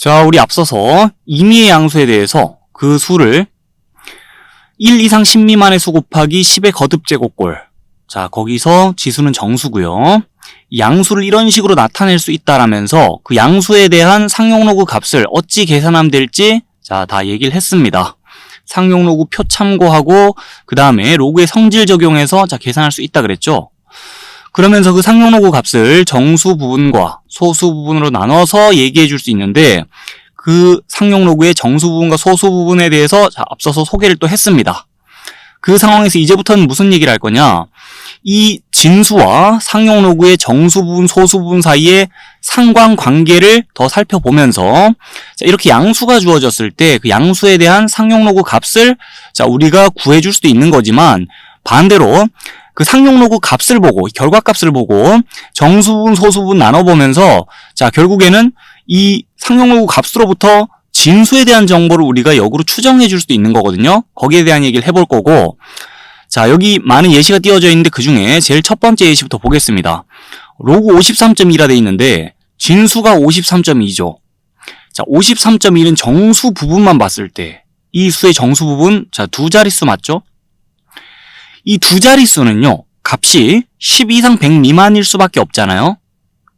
자, 우리 앞서서 임의의 양수에 대해서 그 수를 1 이상 10 미만의 수 곱하기 10의 거듭제곱꼴. 자, 거기서 지수는 정수고요. 양수를 이런 식으로 나타낼 수 있다라면서 그 양수에 대한 상용로그 값을 어찌 계산하면 될지 자, 다 얘기를 했습니다. 상용로그 표 참고하고 그 다음에 로그의 성질 적용해서 자, 계산할 수 있다 그랬죠. 그러면서 그 상용로그 값을 정수 부분과 소수 부분으로 나눠서 얘기해 줄 수 있는데 그 상용로그의 정수 부분과 소수 부분에 대해서 자, 앞서서 소개를 또 했습니다. 그 상황에서 이제부터는 무슨 얘기를 할 거냐? 이 진수와 상용로그의 정수 부분, 소수 부분 사이의 상관관계를 더 살펴보면서 자, 이렇게 양수가 주어졌을 때 그 양수에 대한 상용로그 값을 자, 우리가 구해줄 수도 있는 거지만 반대로 그 상용로그 값을 보고 결과값을 보고 정수 부분, 소수 부분 나눠보면서 자, 결국에는 이 상용로그 값으로부터 진수에 대한 정보를 우리가 역으로 추정해 줄 수도 있는 거거든요. 거기에 대한 얘기를 해볼 거고, 자, 여기 많은 예시가 띄워져 있는데 그 중에 제일 첫 번째 예시부터 보겠습니다. 로그 53.2라 돼 있는데 진수가 53.2죠. 자, 53.1은 정수 부분만 봤을 때 이 수의 정수 부분, 자, 두 자릿수 맞죠? 이 두 자릿수는요, 값이 10 이상 100 미만일 수밖에 없잖아요.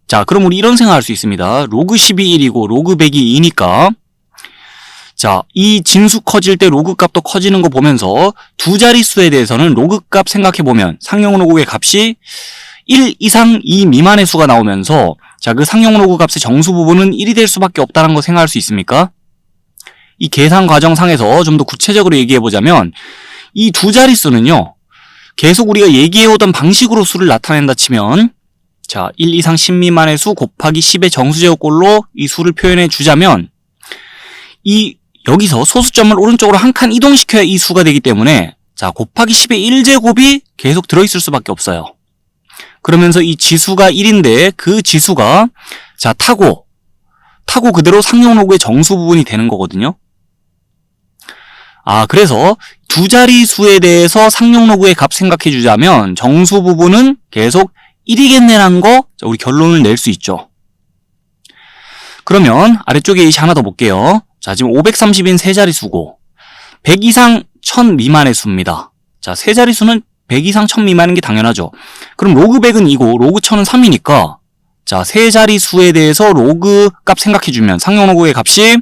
자, 그럼 우리 이런 생각할 수 있습니다. 로그 10이 1이고 로그 100이 2니까 자, 이 진수 커질 때 로그 값도 커지는 거 보면서 두 자릿수에 대해서는 로그 값 생각해보면 상용 로그의 값이 1 이상 2 미만의 수가 나오면서 자, 그 상용 로그 값의 정수 부분은 1이 될 수밖에 없다는 거 생각할 수 있습니까? 이 계산 과정상에서 좀 더 구체적으로 얘기해보자면 이 두 자릿수는요, 계속 우리가 얘기해오던 방식으로 수를 나타낸다 치면 자, 1 이상 10 미만의 수 곱하기 10의 정수제곱꼴로 이 수를 표현해 주자면 이 여기서 소수점을 오른쪽으로 한 칸 이동시켜야 이 수가 되기 때문에 자, 곱하기 10의 1제곱이 계속 들어있을 수밖에 없어요. 그러면서 이 지수가 1인데 그 지수가 자, 타고 그대로 상용로그의 정수 부분이 되는 거거든요. 아, 그래서 두 자리수에 대해서 상용로그의 값 생각해 주자면 정수 부분은 계속 1이겠네라는 거 우리 결론을 낼 수 있죠. 그러면 아래쪽에 예시 하나 더 볼게요. 자, 지금 530인 세 자릿수고 100 이상 1000 미만의 수입니다. 자, 세 자릿수는 100 이상 1000 미만인 게 당연하죠. 그럼 로그 100은 2고 로그 1000은 3이니까 자, 세 자릿수에 대해서 로그 값 생각해 주면 상용로그의 값이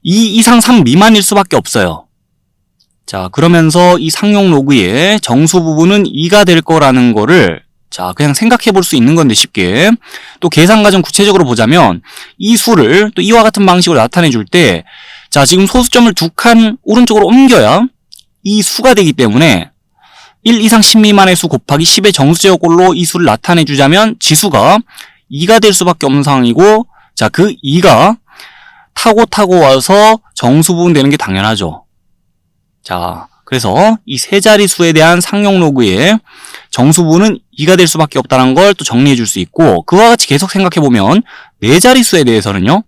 2 이상 3 미만일 수밖에 없어요. 자, 그러면서 이 상용로그의 정수 부분은 2가 될 거라는 거를 자, 그냥 생각해 볼 수 있는 건데 쉽게 또 계산 과정 구체적으로 보자면 이 수를 또 이와 같은 방식으로 나타내 줄 때 자, 지금 소수점을 두 칸 오른쪽으로 옮겨야 이 수가 되기 때문에 1 이상 10 미만의 수 곱하기 10의 정수제곱꼴로 이 수를 나타내 주자면 지수가 2가 될 수밖에 없는 상황이고 자, 그 2가 타고 와서 정수 부분 되는 게 당연하죠. 자, 그래서 이 세 자릿수에 대한 상용로그의 정수 부분은 2가 될 수밖에 없다는 걸 또 정리해 줄 수 있고 그와 같이 계속 생각해 보면 네 자릿수에 대해서는요,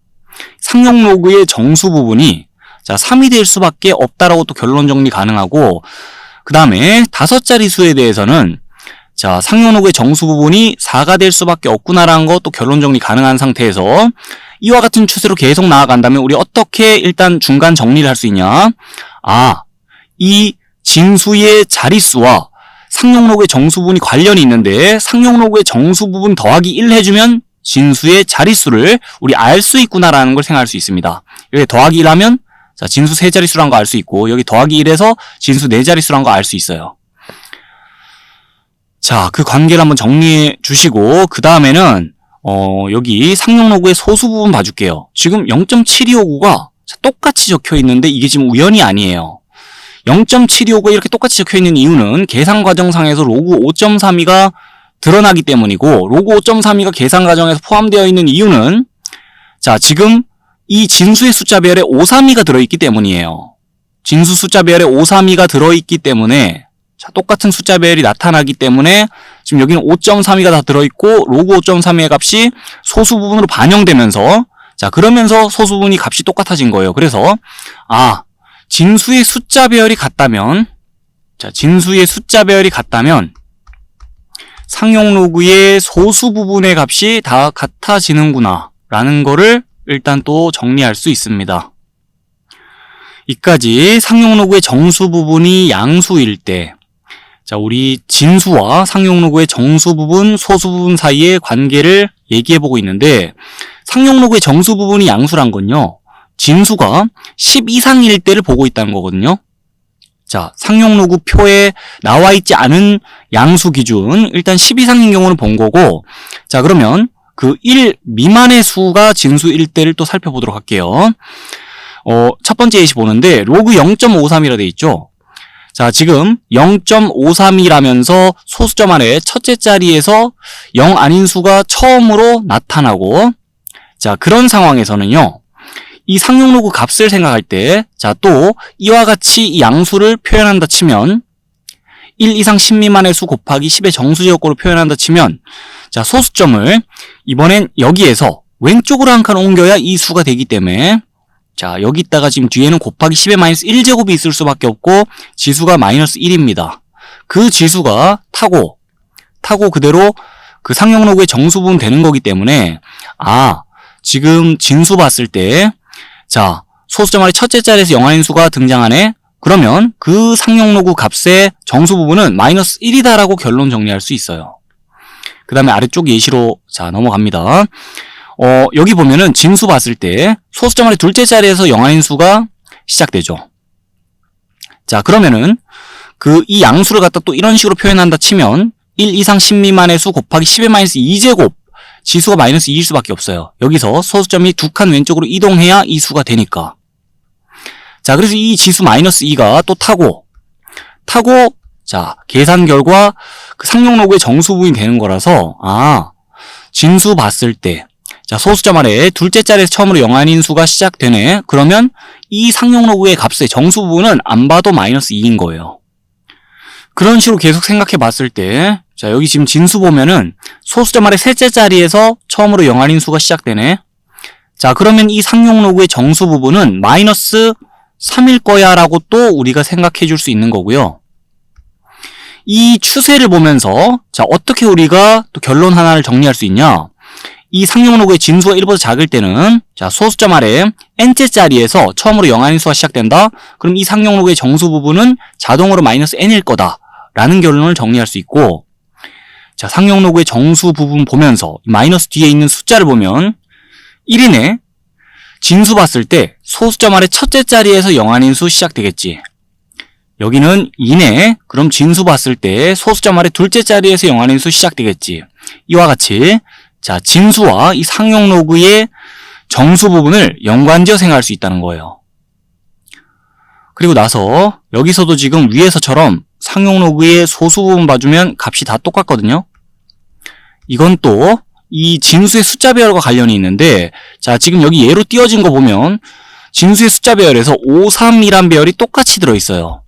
상용로그의 정수 부분이 자, 3이 될 수밖에 없다라고 또 결론 정리 가능하고 그 다음에 다섯 자릿수에 대해서는 자, 상용로그의 정수 부분이 4가 될 수밖에 없구나라는 거 또 결론 정리 가능한 상태에서 이와 같은 추세로 계속 나아간다면 우리 어떻게 일단 중간 정리를 할 수 있냐? 아, 이 진수의 자릿수와 상용로그의 정수 부분이 관련이 있는데 상용로그의 정수 부분 더하기 1 해주면 진수의 자릿수를 우리 알 수 있구나라는 걸 생각할 수 있습니다. 여기 더하기 1 하면 자, 진수 세 자릿수란 거 알 수 있고 여기 더하기 1해서 진수 네 자릿수란 거 알 수 있어요. 자, 그 관계를 한번 정리해 주시고 그 다음에는 여기 상용로그의 소수 부분 봐줄게요. 지금 0.7259가 똑같이 적혀 있는데 이게 지금 우연이 아니에요. 0.7259가 이렇게 똑같이 적혀있는 이유는 계산 과정상에서 로그 5.32가 드러나기 때문이고 로그 5.32가 계산 과정에서 포함되어 있는 이유는 자, 지금 이 진수의 숫자별에 532가 들어있기 때문이에요. 진수 숫자별에 532가 들어있기 때문에 자, 똑같은 숫자별이 나타나기 때문에 지금 여기는 5.32가 다 들어있고 로그 5.32의 값이 소수 부분으로 반영되면서 자, 그러면서 소수 부분이 값이 똑같아진 거예요. 그래서 진수의 숫자별이 같다면 자, 진수의 숫자별이 같다면 상용로그의 소수 부분의 값이 다 같아지는구나 라는 거를 일단 또 정리할 수 있습니다. 이까지 상용로그의 정수 부분이 양수일 때, 자, 우리 진수와 상용로그의 정수 부분, 소수 부분 사이의 관계를 얘기해보고 있는데, 상용로그의 정수 부분이 양수란 건요, 진수가 10 이상일 때를 보고 있다는 거거든요. 자, 상용로그 표에 나와 있지 않은 양수 기준, 일단 10 이상인 경우는 본 거고, 자, 그러면 그 1 미만의 수가 진수일 때를 또 살펴보도록 할게요. 첫 번째 예시 보는데 로그 0.53이라 돼 있죠. 자, 지금 0.53이라면서 소수점 안에 첫째 자리에서 0 아닌 수가 처음으로 나타나고, 자, 그런 상황에서는요, 이 상용로그 값을 생각할 때, 자, 또 이와 같이 이 양수를 표현한다 치면 1 이상 10 미만의 수 곱하기 10의 정수제곱꼴을 표현한다 치면, 자, 소수점을 이번엔 여기에서 왼쪽으로 한 칸 옮겨야 이 수가 되기 때문에, 자, 여기다가 지금 뒤에는 곱하기 10의 마이너스 1제곱이 있을 수밖에 없고 지수가 마이너스 1입니다. 그 지수가 타고 그대로 그 상용로그의 정수 부분 되는 거기 때문에, 지금 진수 봤을 때, 자, 소수점 아래 첫째 자리에서 0 아닌 수가 등장하네? 그러면 그 상용로그 값의 정수 부분은 마이너스 1이다라고 결론 정리할 수 있어요. 그 다음에 아래쪽 예시로, 자, 넘어갑니다. 여기 보면은 진수 봤을 때 소수점 아래 둘째 자리에서 0 아닌 수가 시작되죠. 자, 그러면은 이 양수를 갖다 또 이런 식으로 표현한다 치면 1 이상 10 미만의 수 곱하기 10의 마이너스 2제곱, 지수가 마이너스 2일 수밖에 없어요. 여기서 소수점이 두 칸 왼쪽으로 이동해야 이 수가 되니까. 자, 그래서 이 지수 마이너스 2가 또 타고, 자, 계산 결과 그 상용로그의 정수 부분이 되는 거라서, 진수 봤을 때, 자, 소수점 아래 둘째 자리에서 처음으로 0 아닌 수가 시작되네. 그러면 이 상용로그의 값의 정수 부분은 안 봐도 마이너스 2인 거예요. 그런 식으로 계속 생각해 봤을 때, 자, 여기 지금 진수 보면은 소수점 아래 셋째 자리에서 처음으로 0 아닌 수가 시작되네. 자, 그러면 이 상용로그의 정수 부분은 마이너스 3일 거야 라고 또 우리가 생각해 줄 수 있는 거고요. 이 추세를 보면서, 자, 어떻게 우리가 또 결론 하나를 정리할 수 있냐? 이 상용로그의 진수가 1보다 작을 때는, 자, 소수점 아래 n째 자리에서 처음으로 0 아닌 수가 시작된다? 그럼 이 상용로그의 정수 부분은 자동으로 마이너스 n일 거다 라는 결론을 정리할 수 있고, 자, 상용로그의 정수 부분 보면서 마이너스 뒤에 있는 숫자를 보면 1이네. 진수 봤을 때 소수점 아래 첫째 자리에서 0 아닌 수 시작되겠지. 여기는 2네. 그럼 진수 봤을 때 소수점 아래 둘째 자리에서 0 아닌 수 시작되겠지. 이와 같이, 자, 진수와 이 상용로그의 정수 부분을 연관지어 생각할 수 있다는 거예요. 그리고 나서 여기서도 지금 위에서처럼 상용로그의 소수 부분 봐주면 값이 다 똑같거든요. 이건 또 이 진수의 숫자 배열과 관련이 있는데, 자, 지금 여기 예로 띄워진 거 보면 진수의 숫자 배열에서 5, 3이란 배열이 똑같이 들어있어요.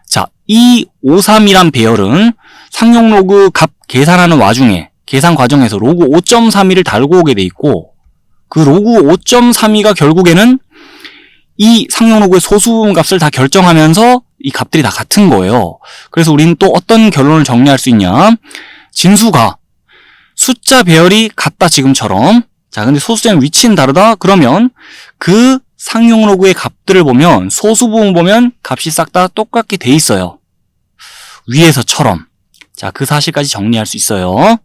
자, 이 5, 3이란 배열은 상용로그 값 계산하는 와중에 계산 과정에서 로그 5.32를 달고 오게 돼 있고, 그 로그 5.32가 결국에는 이 상용로그의 소수 부분 값을 다 결정하면서 이 값들이 다 같은 거예요. 그래서 우리는 또 어떤 결론을 정리할 수 있냐? 진수가 숫자 배열이 같다 지금처럼. 자, 근데 소수점의 위치는 다르다? 그러면 그 상용로그의 값들을 보면, 소수 부분 보면 값이 싹 다 똑같게 돼 있어요. 위에서처럼. 자, 그 사실까지 정리할 수 있어요.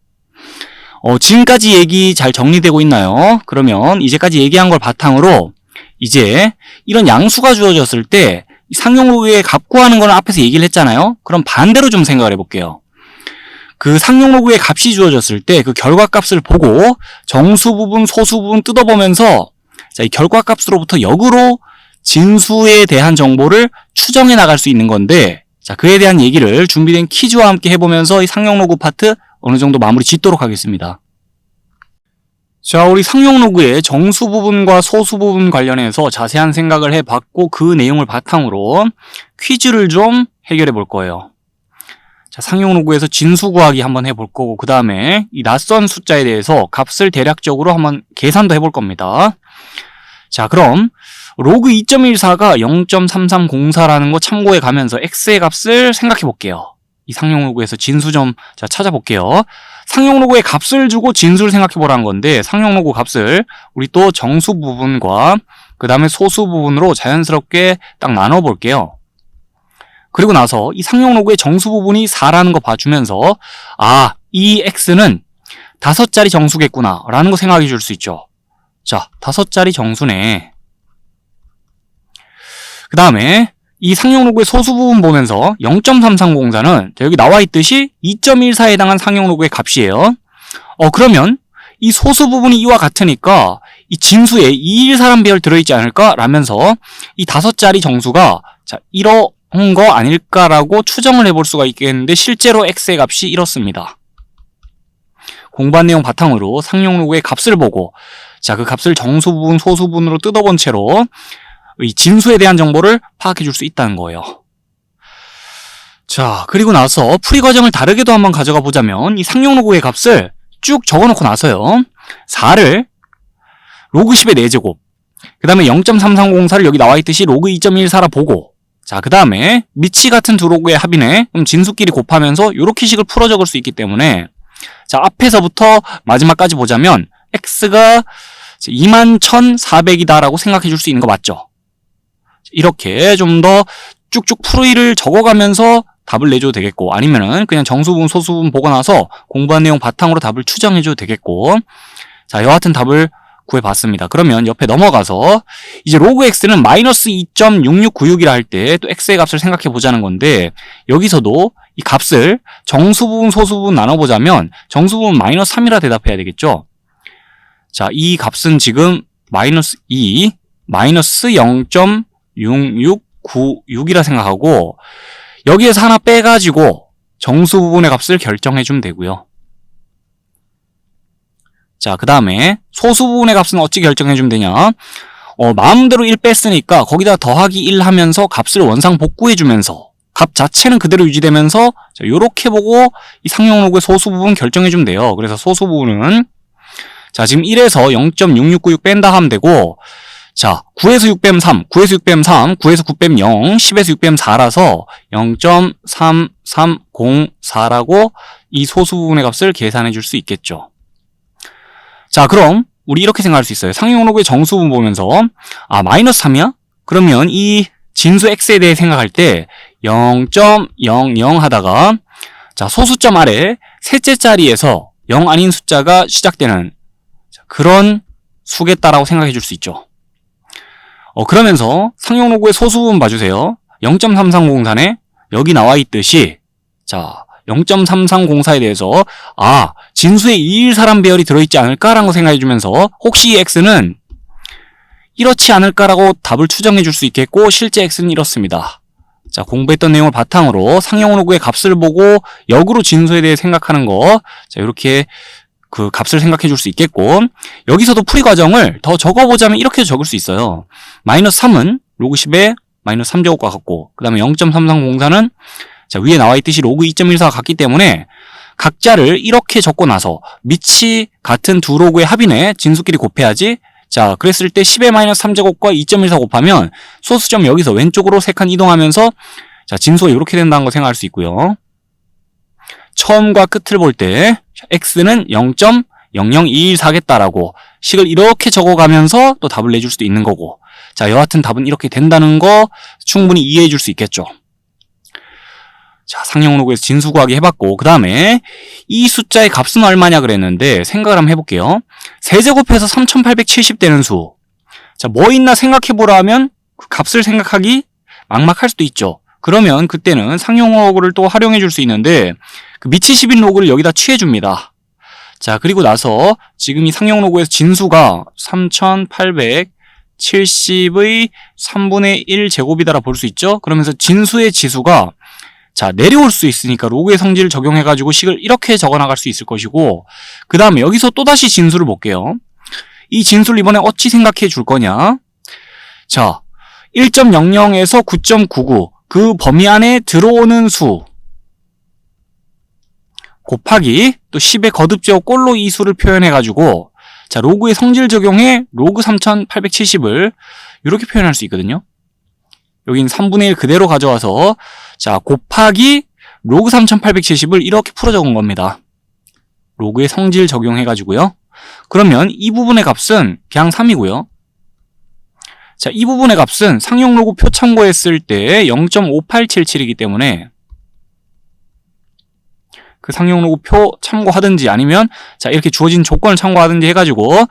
지금까지 얘기 잘 정리되고 있나요? 그러면 이제까지 얘기한 걸 바탕으로 이제 이런 양수가 주어졌을 때 상용로그의 값 구하는 거는 앞에서 얘기를 했잖아요. 그럼 반대로 좀 생각을 해볼게요. 그 상용로그의 값이 주어졌을 때 그 결과값을 보고 정수 부분, 소수 부분 뜯어보면서, 자, 이 결과값으로부터 역으로 진수에 대한 정보를 추정해 나갈 수 있는 건데, 자, 그에 대한 얘기를 준비된 퀴즈와 함께 해보면서 이 상용로그 파트 어느 정도 마무리 짓도록 하겠습니다. 자, 우리 상용로그의 정수 부분과 소수 부분 관련해서 자세한 생각을 해봤고, 그 내용을 바탕으로 퀴즈를 좀 해결해 볼 거예요. 자, 상용로그에서 진수 구하기 한번 해볼 거고, 그 다음에 이 낯선 숫자에 대해서 값을 대략적으로 한번 계산도 해볼 겁니다. 자, 그럼 로그 2.14가 0.3304라는 거 참고해 가면서 x의 값을 생각해 볼게요. 이 상용로그에서 진수 좀 찾아볼게요. 상용 로그의 값을 주고 진수를 생각해 보라는 건데, 상용 로그 값을 우리 또 정수 부분과 그 다음에 소수 부분으로 자연스럽게 딱 나눠 볼게요. 그리고 나서 이 상용 로그의 정수 부분이 4라는 거 봐주면서, 아, 이 x는 5자리 정수겠구나 라는 거 생각해 줄 수 있죠. 자, 5자리 정수네. 그 다음에 이 상용 로그의 소수 부분 보면서 0.3304는 여기 나와 있듯이 2.14에 해당한 상용 로그의 값이에요. 그러면 이 소수 부분이 이와 같으니까 이 진수에 214란 배열 들어있지 않을까? 라면서 이 5자리 정수가 자, 이런 거 아닐까라고 추정을 해볼 수가 있겠는데, 실제로 x의 값이 이렇습니다. 공부한 내용 바탕으로 상용 로그의 값을 보고, 자, 그 값을 정수 부분, 소수 부분으로 뜯어본 채로 이 진수에 대한 정보를 파악해 줄 수 있다는 거예요. 자, 그리고 나서 풀이 과정을 다르게도 한번 가져가 보자면, 이 상용 로그의 값을 쭉 적어놓고 나서요, 4를 로그 10의 4제곱, 그 다음에 0.3304를 여기 나와 있듯이 로그 2.14라 보고, 자, 그 다음에 미치 같은 두 로그의 합이네. 그럼 진수끼리 곱하면서 요렇게 식을 풀어 적을 수 있기 때문에, 자, 앞에서부터 마지막까지 보자면 x가 21,400이다 라고 생각해 줄 수 있는 거 맞죠? 이렇게 좀 더 쭉쭉 풀이를 적어가면서 답을 내줘도 되겠고, 아니면은 그냥 정수분, 소수분 보고 나서 공부한 내용 바탕으로 답을 추정해줘도 되겠고, 자, 여하튼 답을 구해봤습니다. 그러면 옆에 넘어가서 이제 로그 x는 마이너스 2.6696이라 할 때 또 x의 값을 생각해 보자는 건데, 여기서도 이 값을 정수 부분, 소수 부분 나눠보자면 정수 부분 마이너스 3이라 대답해야 되겠죠. 자, 이 값은 지금 마이너스 2, 마이너스 0.6696이라 생각하고, 여기에서 하나 빼가지고 정수 부분의 값을 결정해주면 되고요. 자, 그 다음에 소수 부분의 값은 어찌 결정해주면 되냐? 마음대로 1 뺐으니까 거기다 더하기 1 하면서 값을 원상 복구해주면서 값 자체는 그대로 유지되면서, 자, 요렇게 보고 이 상용 로그의 소수 부분 결정해주면 돼요. 그래서 소수 부분은, 자, 지금 1에서 0.6696 뺀다 하면 되고, 자, 9에서 6 빼면 3, 9에서 6 빼면 3, 9에서 9 빼면 0, 10에서 6 빼면 4라서 0.3304라고 이 소수 부분의 값을 계산해 줄 수 있겠죠. 자, 그럼 우리 이렇게 생각할 수 있어요. 상용 로그의 정수 부분 보면서, 아, 마이너스 3이야? 그러면 이 진수 x에 대해 생각할 때 0.00 하다가, 자, 소수점 아래 셋째 자리에서 0 아닌 숫자가 시작되는 그런 수겠다라고 생각해 줄 수 있죠. 그러면서 상용 로그의 소수 부분 봐주세요. 0.3304네? 여기 나와 있듯이, 자, 0.3304에 대해서, 아, 진수에 214란 배열이 들어있지 않을까라는 거 생각해 주면서, 혹시 이 x는 이렇지 않을까라고 답을 추정해 줄 수 있겠고, 실제 x는 이렇습니다. 자, 공부했던 내용을 바탕으로 상용 로그의 값을 보고 역으로 진수에 대해 생각하는 거, 자, 이렇게 그 값을 생각해 줄 수 있겠고, 여기서도 풀이 과정을 더 적어보자면 이렇게 적을 수 있어요. 마이너스 3은 로그 10의 마이너스 3제곱과 같고, 그 다음에 0.3304는 자, 위에 나와 있듯이 로그 2.14가 같기 때문에 각자를 이렇게 적고 나서 밑이 같은 두 로그의 합이네, 진수끼리 곱해야지. 자, 그랬을 때 10의 마이너스 3제곱과 2.14 곱하면 소수점 여기서 왼쪽으로 3칸 이동하면서, 자, 진수가 이렇게 된다는 거 생각할 수 있고요. 처음과 끝을 볼 때 x는 0.00214겠다라고 식을 이렇게 적어가면서 또 답을 내줄 수도 있는 거고, 자, 여하튼 답은 이렇게 된다는 거 충분히 이해해 줄 수 있겠죠. 자, 상용 로그에서 진수 구하기 해봤고, 그 다음에 이 숫자의 값은 얼마냐 그랬는데 생각을 한번 해볼게요. 세제곱해서 3870 되는 수. 자, 뭐 있나 생각해보라 하면 그 값을 생각하기 막막할 수도 있죠. 그러면 그때는 상용 로그를 또 활용해 줄 수 있는데, 그 미치 10인 로그를 여기다 취해줍니다. 자, 그리고 나서 지금 이 상용 로그에서 진수가 3870의 3분의 1 제곱이다라 볼 수 있죠. 그러면서 진수의 지수가, 자, 내려올 수 있으니까 로그의 성질을 적용해가지고 식을 이렇게 적어나갈 수 있을 것이고, 그 다음에 여기서 또다시 진수를 볼게요. 이 진수를 이번에 어찌 생각해 줄 거냐? 자, 1.00에서 9.99 그 범위 안에 들어오는 수 곱하기 또 10의 거듭제곱 꼴로 이 수를 표현해가지고, 자, 로그의 성질 적용해 로그 3870을 이렇게 표현할 수 있거든요. 여긴 3분의 1 그대로 가져와서, 자, 곱하기 로그 3870을 이렇게 풀어 적은 겁니다. 로그의 성질 적용해가지고요. 그러면 이 부분의 값은 그냥 3이고요. 자, 이 부분의 값은 상용 로그 표 참고했을 때 0.5877이기 때문에 그 상용 로그 표 참고하든지 아니면 자, 이렇게 주어진 조건을 참고하든지 해가지고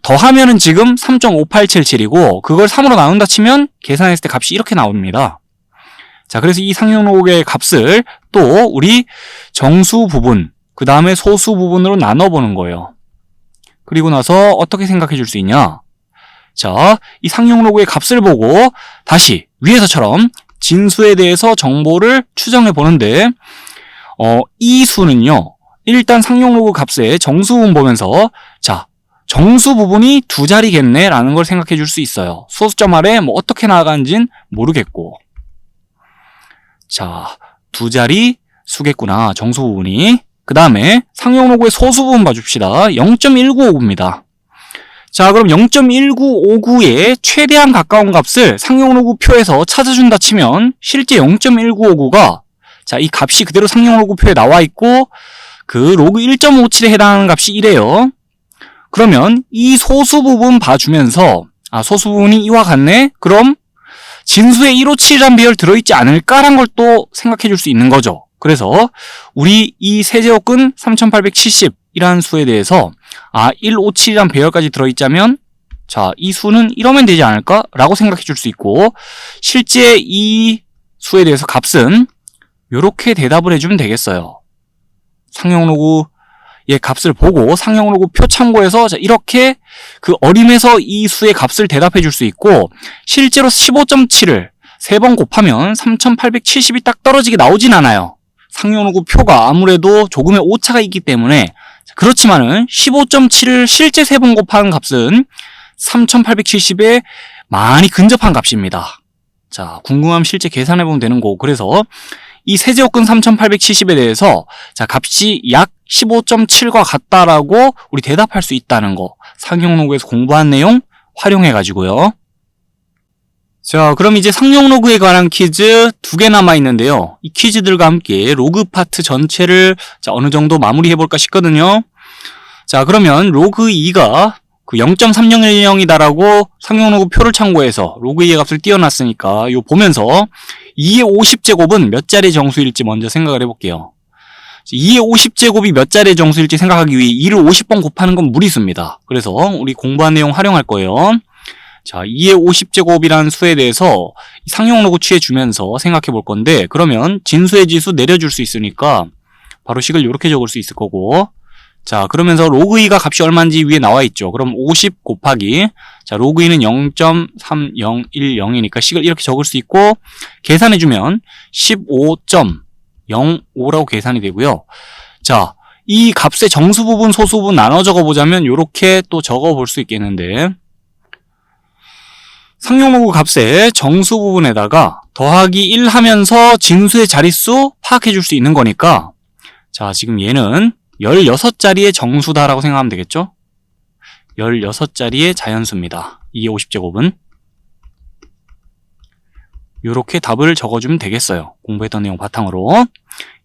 더하면은 지금 3.5877이고 그걸 3으로 나눈다 치면 계산했을 때 값이 이렇게 나옵니다. 자, 그래서 이 상용 로그의 값을 또 우리 정수 부분 그 다음에 소수 부분으로 나눠보는 거예요. 그리고 나서 어떻게 생각해 줄 수 있냐? 자, 이 상용 로그의 값을 보고 다시 위에서처럼 진수에 대해서 정보를 추정해 보는데 이 수는요. 일단 상용 로그 값의 정수 부분 보면서 자, 정수 부분이 두 자리겠네 라는 걸 생각해 줄 수 있어요. 소수점 아래 뭐 어떻게 나가는지는 모르겠고 자, 두 자리 수겠구나 정수 부분이. 그 다음에 상용 로그의 소수 부분 봐줍시다. 0.1959입니다. 자, 그럼 0.1959의 최대한 가까운 값을 상용 로그 표에서 찾아준다 치면 실제 0.1959가 자, 이 값이 그대로 상용 로그 표에 나와 있고 그 로그 1.57에 해당하는 값이 이래요. 그러면 이 소수 부분 봐주면서 소수 부분이 이와 같네? 그럼 진수에 157이라는 비율 들어있지 않을까라는 걸 또 생각해 줄 수 있는 거죠. 그래서 우리 이 세제곱근 3870이라는 수에 대해서 157이라는 배열까지 들어있자면 자, 이 수는 이러면 되지 않을까? 라고 생각해 줄 수 있고 실제 이 수에 대해서 값은 이렇게 대답을 해주면 되겠어요. 상용 로그의 값을 보고 상용 로그 표 참고해서 자, 이렇게 그 어림에서 이 수의 값을 대답해 줄 수 있고 실제로 15.7을 3번 곱하면 3870이 딱 떨어지게 나오진 않아요. 상용 로그 표가 아무래도 조금의 오차가 있기 때문에 그렇지만은 15.7을 실제 3번 곱하는 값은 3870에 많이 근접한 값입니다. 자, 궁금하면 실제 계산해보면 되는 거고 그래서 이 세제곱근 3870에 대해서 자, 값이 약 15.7과 같다라고 우리 대답할 수 있다는 거 상용 로그에서 공부한 내용 활용해가지고요. 자, 그럼 이제 상용 로그에 관한 퀴즈 2개 남아있는데요. 이 퀴즈들과 함께 로그 파트 전체를 자, 어느 정도 마무리해볼까 싶거든요. 자, 그러면 로그 2가 그 0.3010이다라고 상용 로그 표를 참고해서 로그 2의 값을 띄워놨으니까 이거 보면서 2의 50제곱은 몇 자리의 정수일지 먼저 생각을 해볼게요. 2의 50제곱이 몇 자리의 정수일지 생각하기 위해 2를 50번 곱하는 건 무리수입니다. 그래서 우리 공부한 내용 활용할 거예요. 자, 2의 50제곱이라는 수에 대해서 상용 로그 취해주면서 생각해 볼 건데 그러면 진수의 지수 내려줄 수 있으니까 바로 식을 이렇게 적을 수 있을 거고 자, 그러면서 로그 2가 값이 얼마인지 위에 나와 있죠. 그럼 50 곱하기 자, 로그 2는 0.3010이니까 식을 이렇게 적을 수 있고 계산해주면 15.05라고 계산이 되고요. 자, 이 값의 정수 부분, 소수 부분 나눠 적어보자면 이렇게 또 적어볼 수 있겠는데 상용 로그 값의 정수 부분에다가 더하기 1 하면서 진수의 자릿수 파악해 줄 수 있는 거니까 자, 지금 얘는 16자리의 정수다라고 생각하면 되겠죠? 16자리의 자연수입니다. 2의 50제곱은 이렇게 답을 적어주면 되겠어요. 공부했던 내용 바탕으로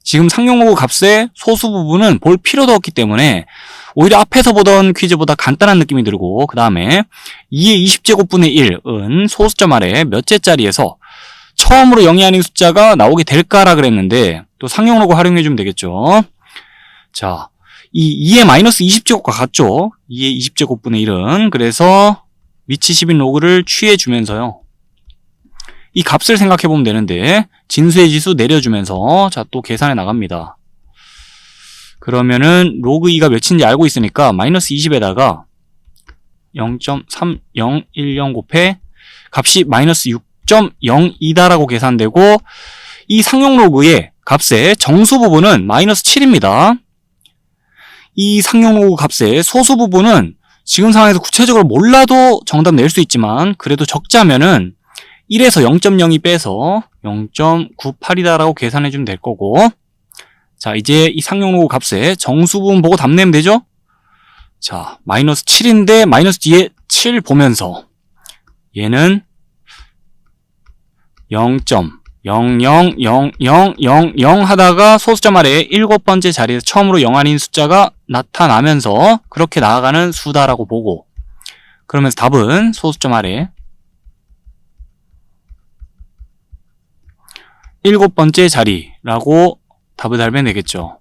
지금 상용 로그 값의 소수 부분은 볼 필요도 없기 때문에 오히려 앞에서 보던 퀴즈보다 간단한 느낌이 들고 그 다음에 2의 20제곱분의 1은 소수점 아래 몇째 자리에서 처음으로 0이 아닌 숫자가 나오게 될까라 그랬는데 또 상용 로그 활용해주면 되겠죠. 자, 이 2의 마이너스 20제곱과 같죠? 2의 20제곱분의 1은 그래서 위치 10인 로그를 취해주면서요. 이 값을 생각해보면 되는데 진수의 지수 내려주면서 자, 또 계산해 나갑니다. 그러면은 로그 2가 몇인지 알고 있으니까 마이너스 20에다가 0.3010 곱해 값이 마이너스 6.02다라고 계산되고 이 상용 로그의 값의 정수 부분은 마이너스 7입니다. 이 상용 로그 값의 소수 부분은 지금 상황에서 구체적으로 몰라도 정답 낼 수 있지만 그래도 적자면은 1에서 0.02 빼서 0.98이다라고 계산해주면 될 거고 자, 이제 이 상용 로그 값의 정수 부분 보고 답 내면 되죠? 자, 마이너스 7인데 마이너스 뒤에 7 보면서 얘는 0, 0, 0, 0, 0, 0 하다가 소수점 아래에 7번째 자리에서 처음으로 0 아닌 숫자가 나타나면서 그렇게 나아가는 수다라고 보고, 그러면서 답은 소수점 아래 7번째 자리라고 답을 달면 되겠죠.